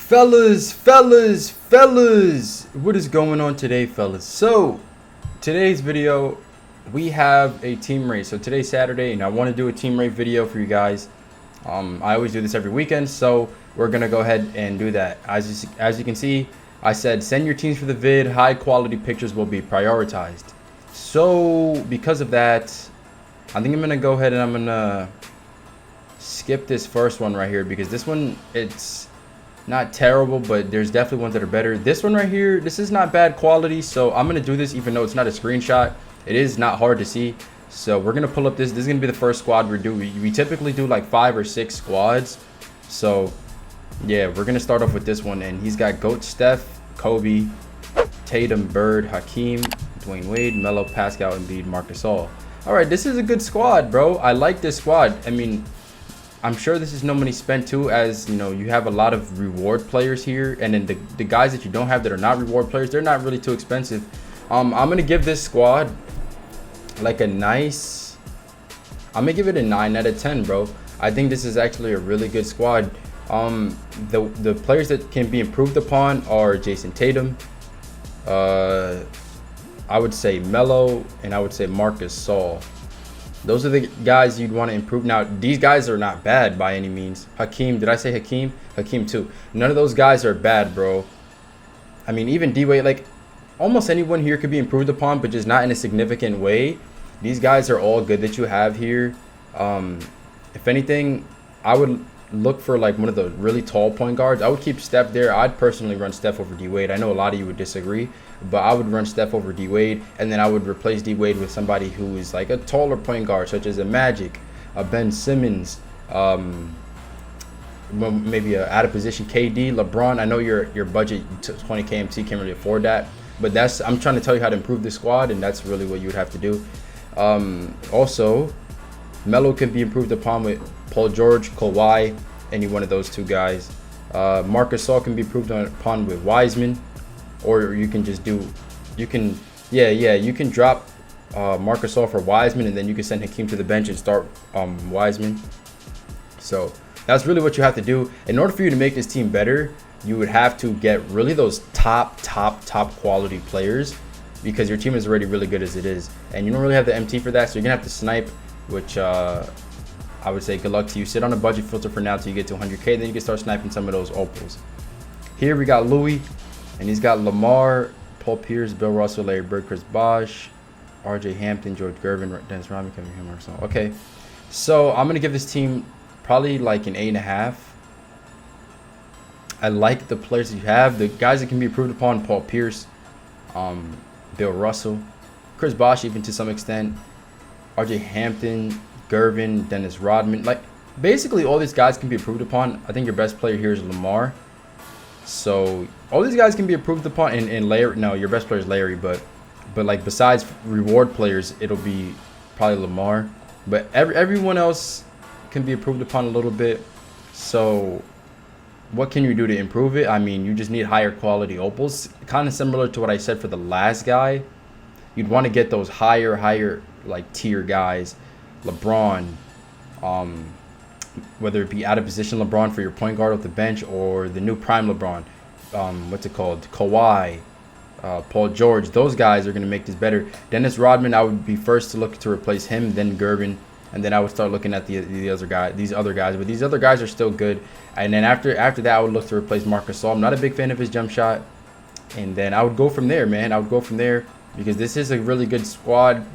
Fellas, what is going on today, fellas? So today's video, we have a team race. So today's Saturday and I want to do a team race video for you guys. I always do this every weekend, so we're gonna go ahead and do that. As you can see, I said send your teams for the vid. High quality pictures will be prioritized. So because of that, I think I'm gonna go ahead and I'm gonna skip this first one right here, because this one, it's not terrible, but there's definitely ones that are better. This one right here, this is not bad quality, so I'm gonna do this even though it's not a screenshot. It is not hard to see, so we're gonna pull up this is gonna be the first squad we do. We typically do like 5 or 6 squads, so yeah, we're gonna start off with this one. And he's got GOAT, Steph, Kobe, Tatum, Bird, Hakeem, Dwayne Wade, Melo, Pascal, Embiid, Marc Gasol. All right, this is a good squad, bro. I like this squad. I mean, I'm sure this is no money spent too, as you know, you have a lot of reward players here, and then the guys that you don't have that are not reward players, they're not really too expensive. I'm gonna give this squad like a nice, I'm gonna give it a 9 out of 10, bro. I think this is actually a really good squad. The players that can be improved upon are Jason Tatum, I would say Melo, and I would say Marc Gasol. Those are the guys you'd want to improve. Now, these guys are not bad by any means. Hakeem, did I say Hakeem? Hakeem too. None of those guys are bad, bro. I mean, even D-Wade, like, almost anyone here could be improved upon, but just not in a significant way. These guys are all good that you have here. If anything, I would look for like one of the really tall point guards. I would keep Steph there. I'd personally run Steph over D-Wade. I know a lot of you would disagree, but I would run Steph over D-Wade, and then I would replace D-Wade with somebody who is like a taller point guard, such as a Magic, a Ben Simmons, maybe a out of position KD, LeBron. I know your budget 20 KMT can't really afford that, but that's, I'm trying to tell you how to improve the squad, and that's really what you would have to do. Also, Melo can be improved upon with Paul George, Kawhi, any one of those two guys. Marc Gasol can be improved upon with Wiseman, or you can just do, you can drop Marc Gasol for Wiseman, and then you can send Hakeem to the bench and start Wiseman. So that's really what you have to do. In order for you to make this team better, you would have to get really those top quality players, because your team is already really good as it is, and you don't really have the MT for that, so you're gonna have to snipe, which I would say good luck to you. Sit on a budget filter for now till you get to 100K, then you can start sniping some of those opals. Here we got Louis, and he's got Lamar, Paul Pierce, Bill Russell, Larry Bird, Chris Bosh, RJ Hampton, George Gervin, Dennis Rodman, Kevin Hummel. Okay, so I'm gonna give this team probably like an 8.5. I like the players that you have, the guys that can be improved upon: Paul Pierce, Bill Russell, Chris Bosh, even to some extent, RJ Hampton, Gervin, Dennis Rodman. Like, basically all these guys can be improved upon. I think your best player here is Lamar. So all these guys can be improved upon. And Larry, no, your best player is Larry, but like besides reward players, it'll be probably Lamar. But everyone else can be improved upon a little bit. So what can you do to improve it? I mean, you just need higher quality opals. Kind of similar to what I said for the last guy. You'd want to get those higher like tier guys. LeBron, whether it be out of position LeBron for your point guard off the bench, or the new prime LeBron, what's it called, Kawhi, Paul George. Those guys are going to make this better. Dennis Rodman, I would be first to look to replace him, then Gervin, and then I would start looking at these other guys. But these other guys are still good. And then after that, I would look to replace Marc Gasol. I'm not a big fan of his jump shot, and then I would go from there, man. I would go from there, because this is a really good squad.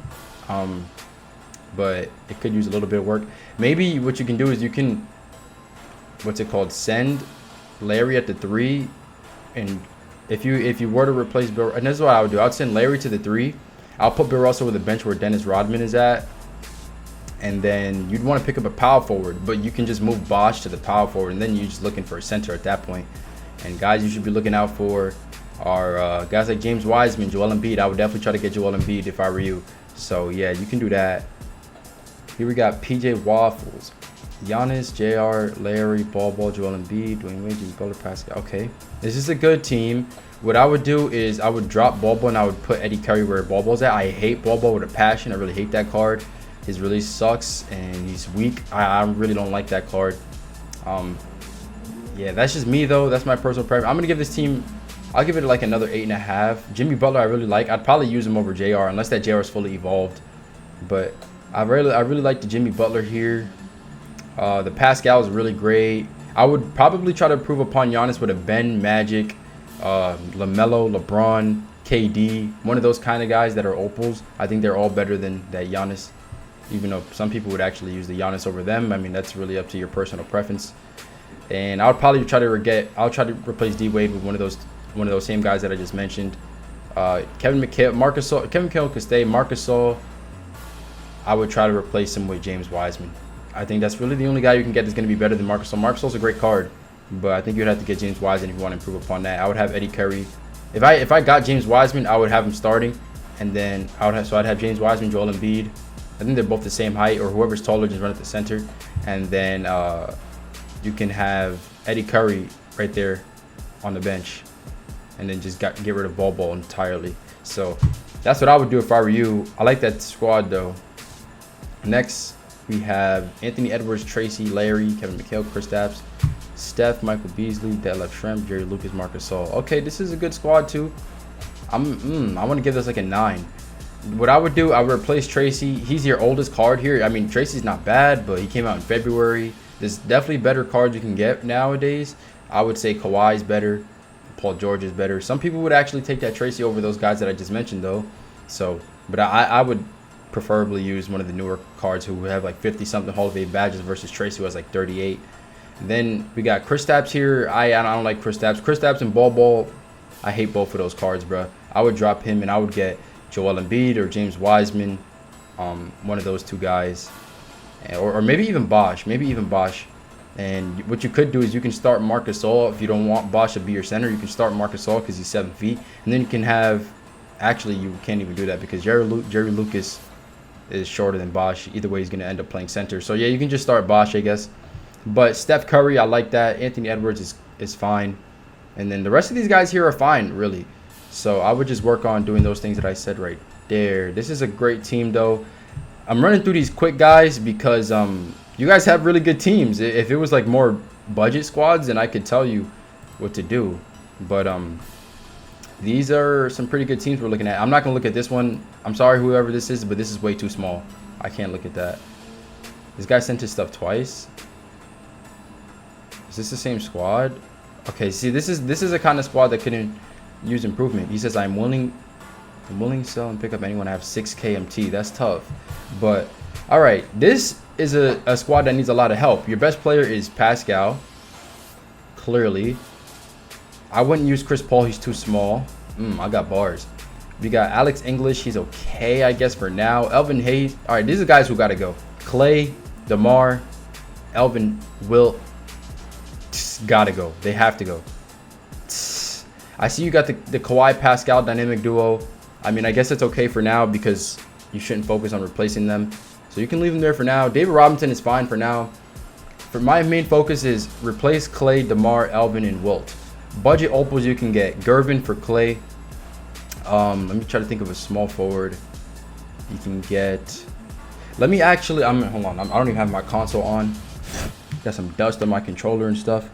But it could use a little bit of work. Maybe what you can do is you can, send Larry at the 3, and if you were to replace Bill, and this is what I would do, I would send Larry to the 3. I'll put Bill Russell with the bench where Dennis Rodman is at, and then you'd want to pick up a power forward, but you can just move Bosh to the power forward, and then you're just looking for a center at that point. And guys you should be looking out for are guys like James Wiseman, Joel Embiid. I would definitely try to get Joel Embiid if I were you. So yeah, you can do that. Here we got PJ Waffles, Giannis, JR, Larry, Ball, Joel Embiid, Dwayne Wade, Jimmy Butler, Pascal. Okay, this is a good team. What I would do is I would drop Ball and I would put Eddie Curry where Ball's at. I hate Ball with a passion. I really hate that card. His release sucks and he's weak. I really don't like that card. Yeah, that's just me though. That's my personal preference. I'm gonna give this team, I'll give it like another 8.5. Jimmy Butler, I really like. I'd probably use him over JR unless that JR is fully evolved. But I really like the Jimmy Butler here. The Pascal is really great. I would probably try to improve upon Giannis with a Ben, Magic, LaMelo, LeBron, KD, one of those kind of guys that are opals. I think they're all better than that Giannis, even though some people would actually use the Giannis over them. I mean, that's really up to your personal preference. And I'll probably try to replace D Wade with one of those same guys that I just mentioned. Kevin McHale could stay. Marcus Gasol, I would try to replace him with James Wiseman. I think that's really the only guy you can get that's going to be better than Marcus Gasol. Marcus Gasol's a great card, but I think you'd have to get James Wiseman if you want to improve upon that. I would have Eddie Curry. If I got James Wiseman, I would have him starting, and then I'd have James Wiseman, Joel Embiid. I think they're both the same height, or whoever's taller just run at the center, and then you can have Eddie Curry right there on the bench, and then just get rid of Ball entirely. So that's what I would do if I were you. I like that squad though. Next, we have Anthony Edwards, Tracy, Larry, Kevin McHale, Kristaps, Steph, Michael Beasley, Detlef Schrempf, Jerry Lucas, Marcus Gasol. Okay, this is a good squad too. I want to give this like a 9. What I would do, I would replace Tracy. He's your oldest card here. I mean, Tracy's not bad, but he came out in February. There's definitely better cards you can get nowadays. I would say Kawhi's better. Paul George is better. Some people would actually take that Tracy over those guys that I just mentioned, though. So, but I would preferably use one of the newer cards who have like 50-something Hall of Fame badges versus Tracy who has like 38. Then we got Kristaps here. I don't like Kristaps. Kristaps and Ball, I hate both of those cards, bro. I would drop him and I would get Joel Embiid or James Wiseman, one of those two guys, or maybe even Bosh. And what you could do is you can start Marcus Gasol if you don't want Bosh to be your center. You can start Marcus Gasol because he's 7 feet, and then you can have. Actually, you can't even do that because Jerry Lucas is shorter than Bosh. Either way, he's going to end up playing center. So yeah, you can just start Bosh, I guess. But Steph Curry, I like that. Anthony Edwards is fine, and then the rest of these guys here are fine, really. So I would just work on doing those things that I said right there. This is a great team, though. I'm running through these quick guys because you guys have really good teams. If it was like more budget squads, then I could tell you what to do. But these are some pretty good teams we're looking at. I'm not going to look at this one. I'm sorry, whoever this is, but this is way too small. I can't look at that. This guy sent his stuff twice. Is this the same squad? Okay, see, this is a kind of squad that couldn't use improvement. He says, I'm willing to sell and pick up anyone. I have 6 KMT. That's tough. But, all right, this is a squad that needs a lot of help. Your best player is Pascal, clearly. I wouldn't use Chris Paul. He's too small. I got bars. We got Alex English. He's okay, I guess, for now. Elvin Hayes. All right, these are guys who got to go. Clay, DeMar, Elvin, Wilt. Got to go. They have to go. I see you got the Kawhi Pascal dynamic duo. I mean, I guess it's okay for now because you shouldn't focus on replacing them. So you can leave them there for now. David Robinson is fine for now. For my main focus is replace Clay, DeMar, Elvin, and Wilt. Budget opals you can get. Gervin for Clay. Let me try to think of a small forward. You can get. Let me actually. Hold on. I don't even have my console on. Got some dust on my controller and stuff.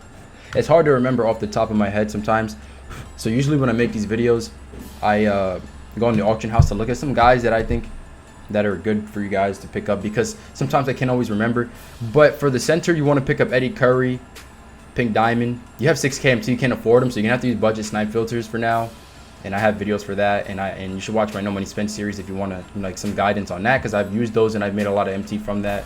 It's hard to remember off the top of my head sometimes. So usually when I make these videos, I go in the auction house to look at some guys that I think that are good for you guys to pick up because sometimes I can't always remember. But for the center, you want to pick up Eddie Curry, Pink Diamond. You have 6 KMT, you can't afford them, so you're gonna have to use budget snipe filters for now. And I have videos for that, and you should watch my No Money Spent series if you want to like some guidance on that because I've used those and I've made a lot of MT from that.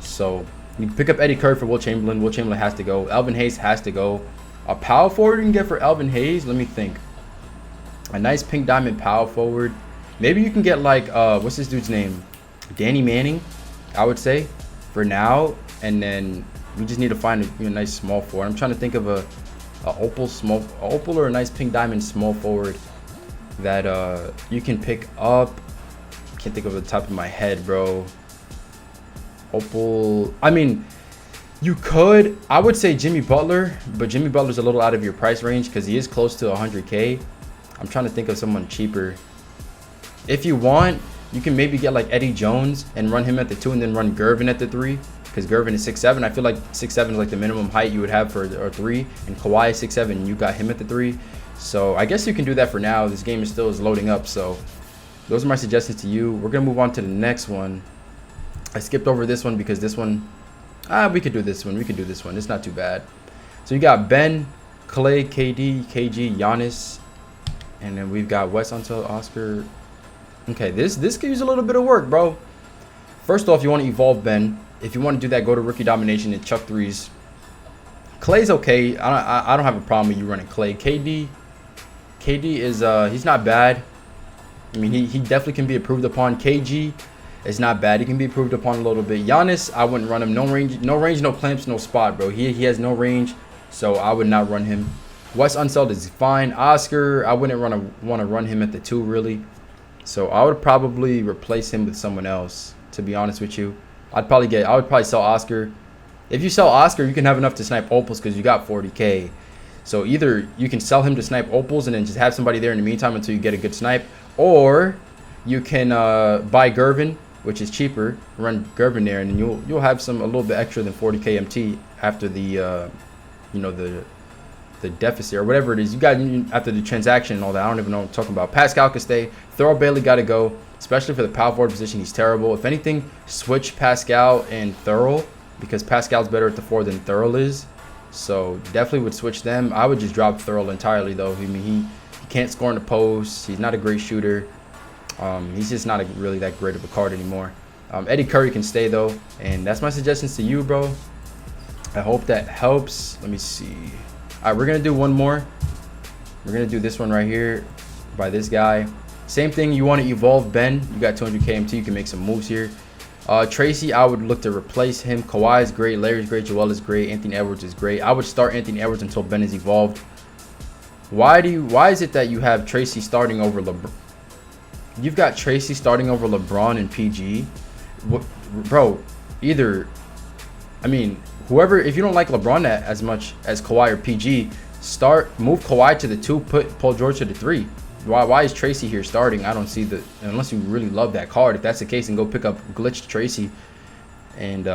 So you can pick up Eddie Curry for Will Chamberlain. Will Chamberlain has to go. Elvin Hayes has to go. A power forward you can get for Elvin Hayes. Let me think. A nice Pink Diamond power forward. Maybe you can get like what's this dude's name? Danny Manning, I would say, for now. And then we just need to find a nice small forward. I'm trying to think of a opal or a nice Pink Diamond small forward that you can pick up. Can't think of the top of my head, bro. Opal. I mean, you could. I would say Jimmy Butler, but Jimmy Butler's a little out of your price range because he is close to 100K. I'm trying to think of someone cheaper. If you want, you can maybe get like Eddie Jones and run him at the 2 and then run Gervin at the 3 because Gervin is 6'7". I feel like 6'7" is like the minimum height you would have for a 3, and Kawhi is 6'7", and you got him at the 3. So I guess you can do that for now. This game is still loading up, so those are my suggestions to you. We're gonna move on to the next one. I skipped over this one because this one, we could do this one. We could do this one. It's not too bad. So you got Ben, Clay, KD, KG, Giannis, and then we've got Wes Unseld, Oscar. Okay, this could use a little bit of work, bro. First off, you want to evolve Ben. If you want to do that, go to rookie domination and chuck 3s. Clay's okay. I don't have a problem with you running Clay. KD is he's not bad. I mean, he definitely can be improved upon. KG is not bad. He can be improved upon a little bit. Giannis, I wouldn't run him. No range, no clamps, no spot, bro. He has no range, so I would not run him. Wes Unseld is fine. Oscar, I wouldn't want to run him at the 2 really. So I would probably replace him with someone else, to be honest with you. I would probably sell Oscar. If you sell Oscar, you can have enough to snipe Opals because you got 40K. So either you can sell him to snipe Opals and then just have somebody there in the meantime until you get a good snipe, or you can buy Gervin, which is cheaper. Run Gervin there, and then you'll have a little bit extra than 40K MT after the the deficit or whatever it is you got after the transaction and all that. I don't even know what I'm talking about. Pascal could stay. Thurl Bailey got to go, especially for the power forward position. He's terrible. If anything, switch Pascal and Thurl, because Pascal's better at the 4 than Thurl is. So definitely would switch them. I would just drop Thurl entirely though. I mean, he can't score in the post. He's not a great shooter. He's just not really that great of a card anymore. Eddie Curry can stay though, and that's my suggestions to you, bro. I hope that helps. Let me see. All right, we're gonna do one more. We're gonna do this one right here by this guy. Same thing. You want to evolve Ben. You got 200K MT. You can make some moves here. Tracy, I would look to replace him. Kawhi is great. Larry's great. Joel is great. Anthony Edwards is great. I would start Anthony Edwards until Ben is evolved. Why is it that you have Tracy starting over LeBron? You've got Tracy starting over LeBron and PG. What, bro? Either, I mean, whoever. If you don't like LeBron as much as Kawhi or PG, move Kawhi to the 2. Put Paul George to the 3. Why is Tracy here starting? I don't see unless you really love that card. If that's the case, then go pick up glitched Tracy and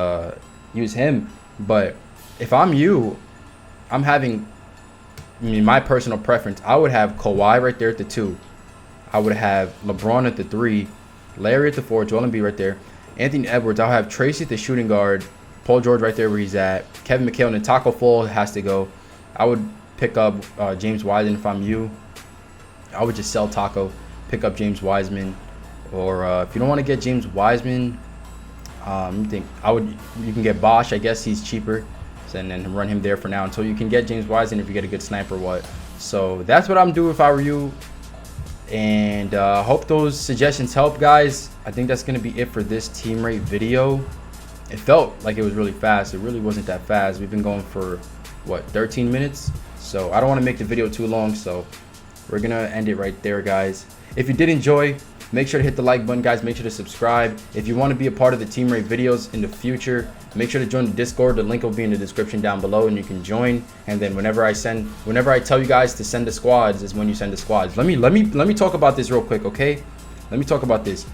use him. But if I'm you, I'm having, I mean, my personal preference, I would have Kawhi right there at the 2. I would have LeBron at the 3, Larry at the 4, Joel Embiid right there, Anthony Edwards. I'll have Tracy at the shooting guard, Paul George right there where he's at, Kevin McHale, and Taco Fall has to go. I would pick up James Wiseman if I'm you. I would just sell Taco, pick up James Wiseman, or if you don't want to get James Wiseman, you can get Bosch. I guess he's cheaper, and then run him there for now until you can get James Wiseman if you get a good sniper or what. So that's what I'm doing if I were you. And hope those suggestions help, guys. I think that's going to be it for this team rate video. It felt like it was really fast. It really wasn't that fast. We've been going for, what, 13 minutes? So I don't want to make the video too long, so we're going to end it right there, guys. If you did enjoy, make sure to hit the like button, guys. Make sure to subscribe. If you want to be a part of the team rate videos in the future, make sure to join the Discord. The link will be in the description down below, and you can join. And then whenever I tell you guys to send the squads is when you send the squads. Let me talk about this real quick, okay? Let me talk about this.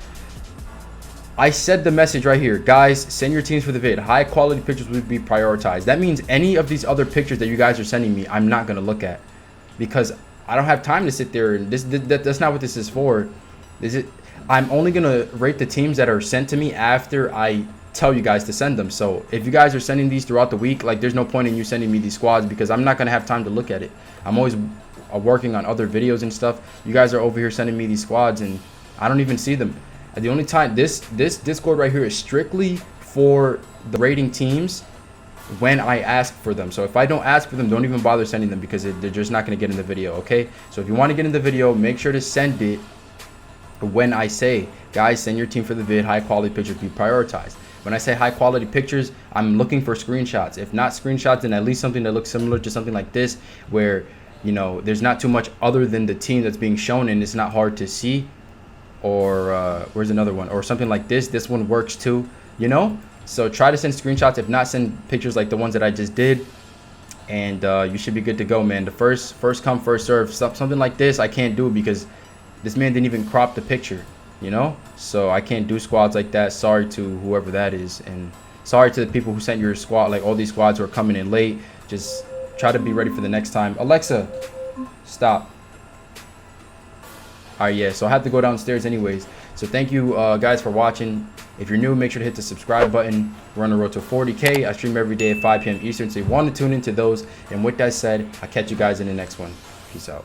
I said the message right here, guys. Send your teams for the vid. High quality pictures will be prioritized. That means any of these other pictures that you guys are sending me, I'm not gonna look at, because I don't have time to sit there. And that's not what this is for. I'm only gonna rate the teams that are sent to me after I tell you guys to send them. So if you guys are sending these throughout the week, like, there's no point in you sending me these squads, because I'm not gonna have time to look at it. I'm always working on other videos and stuff. You guys are over here sending me these squads and I don't even see them. The only time this Discord right here is strictly for the rating teams when I ask for them. So if I don't ask for them, don't even bother sending them, because they're just not going to get in the video, okay? So if you want to get in the video, make sure to send it when I say, guys, send your team for the vid. High quality pictures be prioritized. When I say high quality pictures, I'm looking for screenshots. If not screenshots, then at least something that looks similar to something like this, where, you know, there's not too much other than the team that's being shown and it's not hard to see. Or where's another one? Or something like this. This one works too, you know? So try to send screenshots. If not, send pictures like the ones that I just did, and you should be good to go, man. The first come, first serve. Something like this I can't do because this man didn't even crop the picture, you know? So I can't do squads like that. Sorry to whoever that is. And Sorry to the people who sent your squad, like all these squads who are coming in late. Just try to be ready for the next time. Alexa, stop. All right, yeah, so I have to go downstairs anyways. So thank you guys for watching. If you're new, make sure to hit the subscribe button. We're on the road to 40K. I stream every day at 5 p.m. Eastern, so you want to tune into those. And with that said, I'll catch you guys in the next one. Peace out.